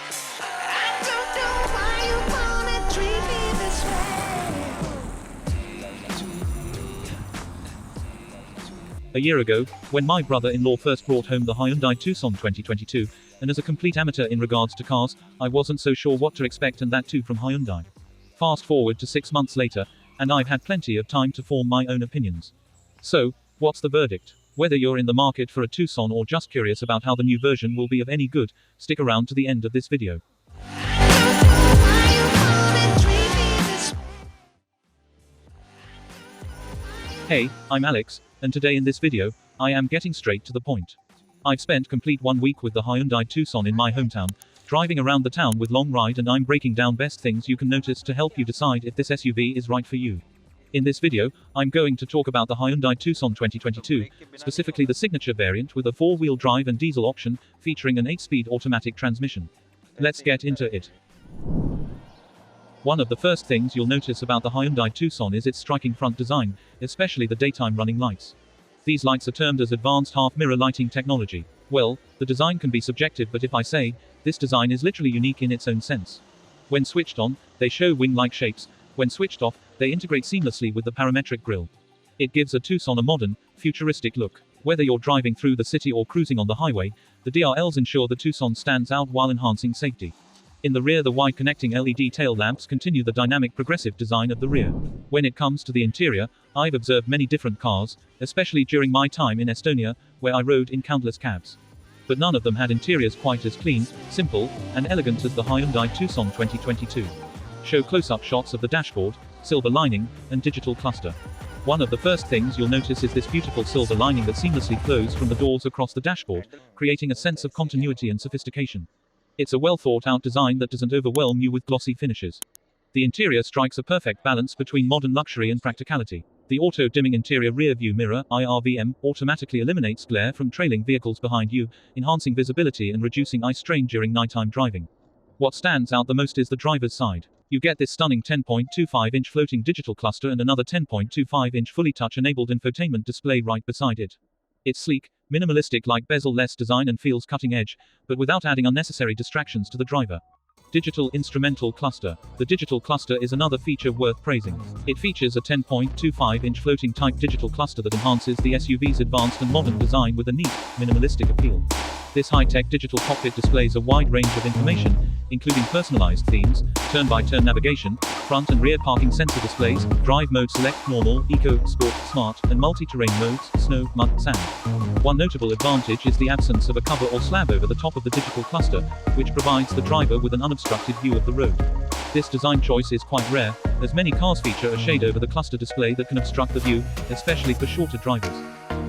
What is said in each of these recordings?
this way. I don't know why you wanna treat me this way. A year ago, when my brother-in-law first brought home the Hyundai Tucson 2022, and as a complete amateur in regards to cars, I wasn't so sure what to expect, and that too from Hyundai. Fast forward to 6 months later, and I've had plenty of time to form my own opinions. So, what's the verdict? Whether you're in the market for a Tucson or just curious about how the new version will be of any good, stick around to the end of this video. Hey, I'm Alex, and today in this video, I am getting straight to the point. I've spent complete 1 week with the Hyundai Tucson in my hometown, driving around the town with long ride, and I'm breaking down best things you can notice to help you decide if this SUV is right for you. In this video, I'm going to talk about the Hyundai Tucson 2022, specifically the signature variant with a 4-wheel drive and diesel option, featuring an 8-speed automatic transmission. Let's get into it. One of the first things you'll notice about the Hyundai Tucson is its striking front design, especially the daytime running lights. These lights are termed as advanced half-mirror lighting technology. Well, the design can be subjective, but if I say, this design is literally unique in its own sense. When switched on, they show wing-like shapes. When switched off, they integrate seamlessly with the parametric grille. It gives a Tucson a modern, futuristic look. Whether you're driving through the city or cruising on the highway, the DRLs ensure the Tucson stands out while enhancing safety. In the rear, the wide connecting LED tail lamps continue the dynamic progressive design of the rear. When it comes to the interior, I've observed many different cars, especially during my time in Estonia, where I rode in countless cabs. But none of them had interiors quite as clean, simple, and elegant as the Hyundai Tucson 2022. Show close-up shots of the dashboard, silver lining, and digital cluster. One of the first things you'll notice is this beautiful silver lining that seamlessly flows from the doors across the dashboard, creating a sense of continuity and sophistication. It's a well-thought-out design that doesn't overwhelm you with glossy finishes. The interior strikes a perfect balance between modern luxury and practicality. The auto-dimming interior rear-view mirror, IRVM, automatically eliminates glare from trailing vehicles behind you, enhancing visibility and reducing eye strain during nighttime driving. What stands out the most is the driver's side. You get this stunning 10.25-inch floating digital cluster and another 10.25-inch fully touch-enabled infotainment display right beside it. It's sleek, minimalistic-like bezel-less design and feels cutting-edge, but without adding unnecessary distractions to the driver. Digital instrumental cluster. The digital cluster is another feature worth praising. It features a 10.25-inch floating-type digital cluster that enhances the SUV's advanced and modern design with a neat, minimalistic appeal. This high-tech digital cockpit displays a wide range of information, including personalized themes, turn-by-turn navigation, front and rear parking sensor displays, drive mode select, normal, eco, sport, smart, and multi-terrain modes, snow, mud, sand. One notable advantage is the absence of a cover or slab over the top of the digital cluster, which provides the driver with an unobstructed view of the road. This design choice is quite rare, as many cars feature a shade over the cluster display that can obstruct the view, especially for shorter drivers.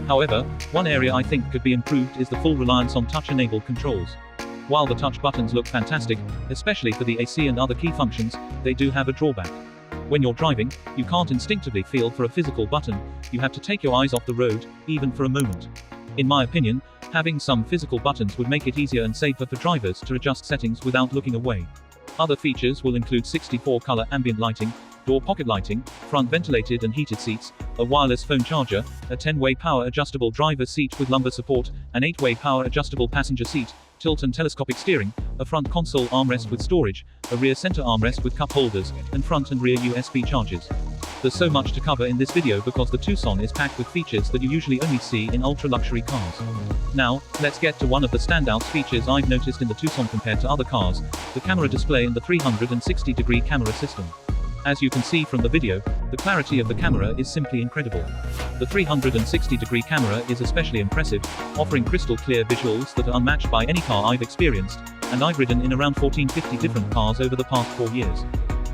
However, one area I think could be improved is the full reliance on touch-enabled controls. While the touch buttons look fantastic, especially for the AC and other key functions, they do have a drawback. When you're driving, you can't instinctively feel for a physical button, you have to take your eyes off the road, even for a moment. In my opinion, having some physical buttons would make it easier and safer for drivers to adjust settings without looking away. Other features will include 64-color ambient lighting, door pocket lighting, front ventilated and heated seats, a wireless phone charger, a 10-way power adjustable driver seat with lumbar support, an 8-way power adjustable passenger seat, tilt and telescopic steering, a front console armrest with storage, a rear center armrest with cup holders, and front and rear USB chargers. There's so much to cover in this video because the Tucson is packed with features that you usually only see in ultra-luxury cars. Now, let's get to one of the standout features I've noticed in the Tucson compared to other cars, the camera display and the 360-degree camera system. As you can see from the video, the clarity of the camera is simply incredible. The 360-degree camera is especially impressive, offering crystal clear visuals that are unmatched by any car I've experienced, and I've ridden in around 1450 different cars over the past 4 years.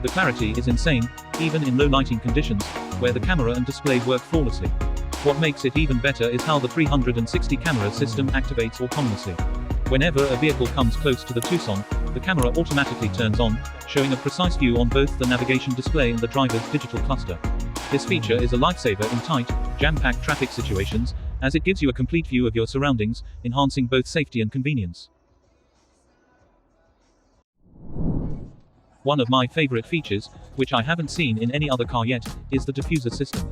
The clarity is insane, even in low lighting conditions, where the camera and display work flawlessly. What makes it even better is how the 360 camera system activates autonomously. Whenever a vehicle comes close to the Tucson, the camera automatically turns on, showing a precise view on both the navigation display and the driver's digital cluster. This feature is a lifesaver in tight, jam-packed traffic situations, as it gives you a complete view of your surroundings, enhancing both safety and convenience. One of my favorite features, which I haven't seen in any other car yet, is the diffuser system.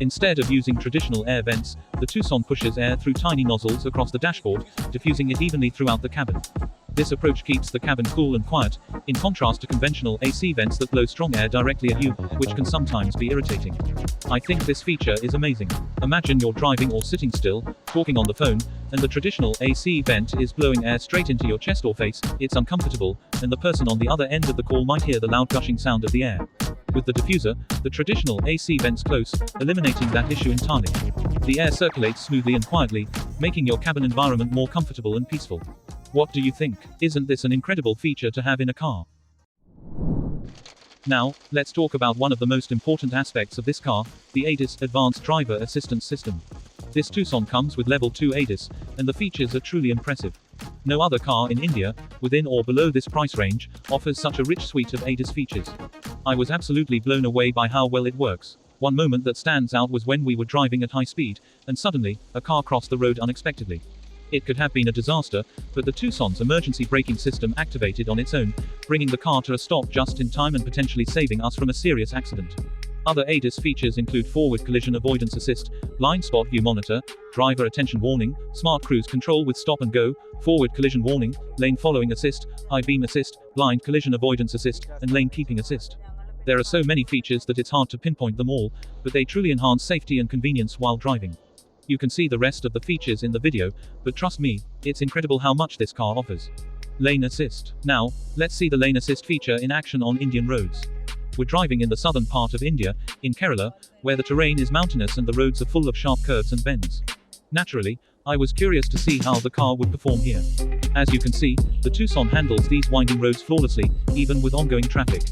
Instead of using traditional air vents, the Tucson pushes air through tiny nozzles across the dashboard, diffusing it evenly throughout the cabin. This approach keeps the cabin cool and quiet, in contrast to conventional AC vents that blow strong air directly at you, which can sometimes be irritating. I think this feature is amazing. Imagine you're driving or sitting still, talking on the phone, and the traditional AC vent is blowing air straight into your chest or face. It's uncomfortable, and the person on the other end of the call might hear the loud gushing sound of the air. With the diffuser, the traditional AC vents close, eliminating that issue entirely. The air circulates smoothly and quietly, making your cabin environment more comfortable and peaceful. What do you think? Isn't this an incredible feature to have in a car? Now, let's talk about one of the most important aspects of this car, the ADAS Advanced Driver Assistance System. This Tucson comes with level 2 ADAS, and the features are truly impressive. No other car in India, within or below this price range, offers such a rich suite of ADAS features. I was absolutely blown away by how well it works. One moment that stands out was when we were driving at high speed, and suddenly, a car crossed the road unexpectedly. It could have been a disaster, but the Tucson's emergency braking system activated on its own, bringing the car to a stop just in time and potentially saving us from a serious accident. Other ADAS features include forward collision avoidance assist, blind spot view monitor, driver attention warning, smart cruise control with stop and go, forward collision warning, lane following assist, high beam assist, blind collision avoidance assist, and lane keeping assist. There are so many features that it's hard to pinpoint them all, but they truly enhance safety and convenience while driving. You can see the rest of the features in the video, but trust me, it's incredible how much this car offers. Lane assist. Now, let's see the lane assist feature in action on Indian roads. We're driving in the southern part of India, in Kerala, where the terrain is mountainous and the roads are full of sharp curves and bends. Naturally, I was curious to see how the car would perform here. As you can see, the Tucson handles these winding roads flawlessly, even with ongoing traffic.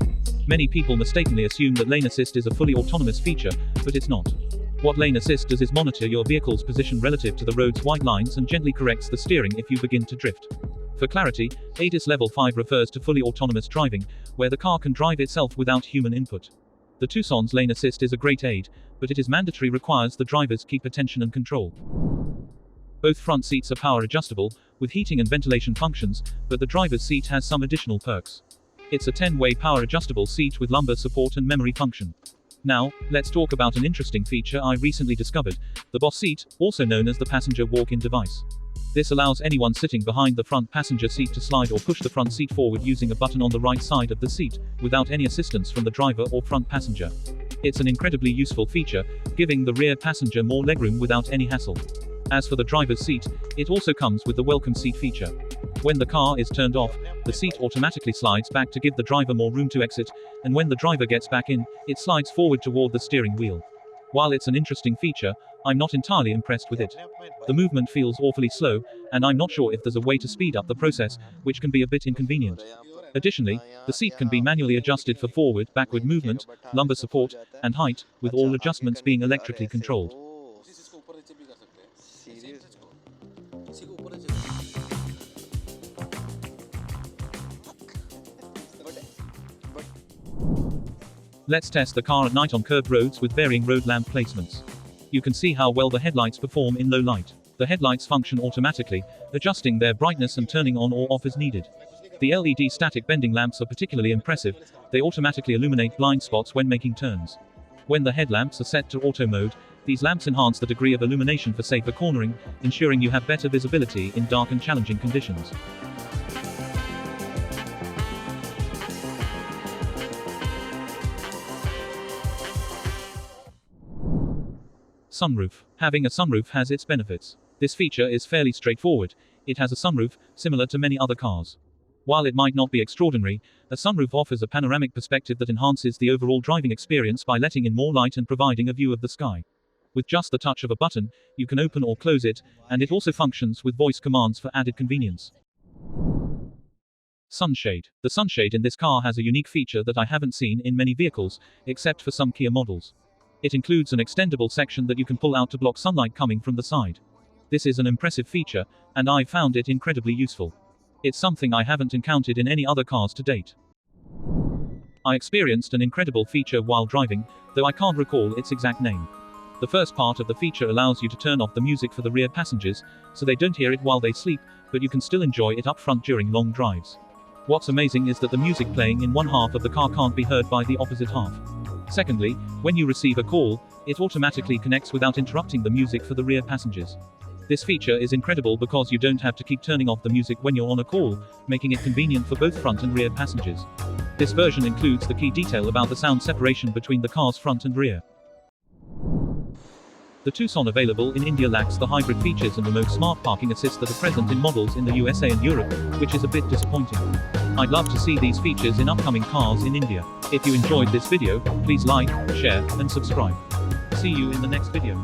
Many people mistakenly assume that lane assist is a fully autonomous feature, but it's not. What lane assist does is monitor your vehicle's position relative to the road's white lines and gently corrects the steering if you begin to drift. For clarity, ADAS Level 5 refers to fully autonomous driving, where the car can drive itself without human input. The Tucson's lane assist is a great aid, but it is mandatory requires the drivers keep attention and control. Both front seats are power adjustable, with heating and ventilation functions, but the driver's seat has some additional perks. It's a 10-way power adjustable seat with lumbar support and memory function. Now, let's talk about an interesting feature I recently discovered, the Boss Seat, also known as the passenger walk-in device. This allows anyone sitting behind the front passenger seat to slide or push the front seat forward using a button on the right side of the seat, without any assistance from the driver or front passenger. It's an incredibly useful feature, giving the rear passenger more legroom without any hassle. As for the driver's seat, it also comes with the welcome seat feature. When the car is turned off, the seat automatically slides back to give the driver more room to exit, and when the driver gets back in, it slides forward toward the steering wheel. While it's an interesting feature, I'm not entirely impressed with it. The movement feels awfully slow, and I'm not sure if there's a way to speed up the process, which can be a bit inconvenient. Additionally, the seat can be manually adjusted for forward, backward movement, lumbar support, and height, with all adjustments being electrically controlled. Let's test the car at night on curved roads with varying road lamp placements. You can see how well the headlights perform in low light. The headlights function automatically, adjusting their brightness and turning on or off as needed. The LED static bending lamps are particularly impressive, they automatically illuminate blind spots when making turns. When the headlamps are set to auto mode, these lamps enhance the degree of illumination for safer cornering, ensuring you have better visibility in dark and challenging conditions. Sunroof. Having a sunroof has its benefits. This feature is fairly straightforward. It has a sunroof, similar to many other cars. While it might not be extraordinary, a sunroof offers a panoramic perspective that enhances the overall driving experience by letting in more light and providing a view of the sky. With just the touch of a button, you can open or close it, and it also functions with voice commands for added convenience. Sunshade. The sunshade in this car has a unique feature that I haven't seen in many vehicles, except for some Kia models. It includes an extendable section that you can pull out to block sunlight coming from the side. This is an impressive feature, and I found it incredibly useful. It's something I haven't encountered in any other cars to date. I experienced an incredible feature while driving, though I can't recall its exact name. The first part of the feature allows you to turn off the music for the rear passengers, so they don't hear it while they sleep, but you can still enjoy it up front during long drives. What's amazing is that the music playing in one half of the car can't be heard by the opposite half. Secondly, when you receive a call, it automatically connects without interrupting the music for the rear passengers. This feature is incredible because you don't have to keep turning off the music when you're on a call, making it convenient for both front and rear passengers. This version includes the key detail about the sound separation between the car's front and rear. The Tucson available in India lacks the hybrid features and remote smart parking assist that are present in models in the USA and Europe, which is a bit disappointing. I'd love to see these features in upcoming cars in India. If you enjoyed this video, please like, share, and subscribe. See you in the next video.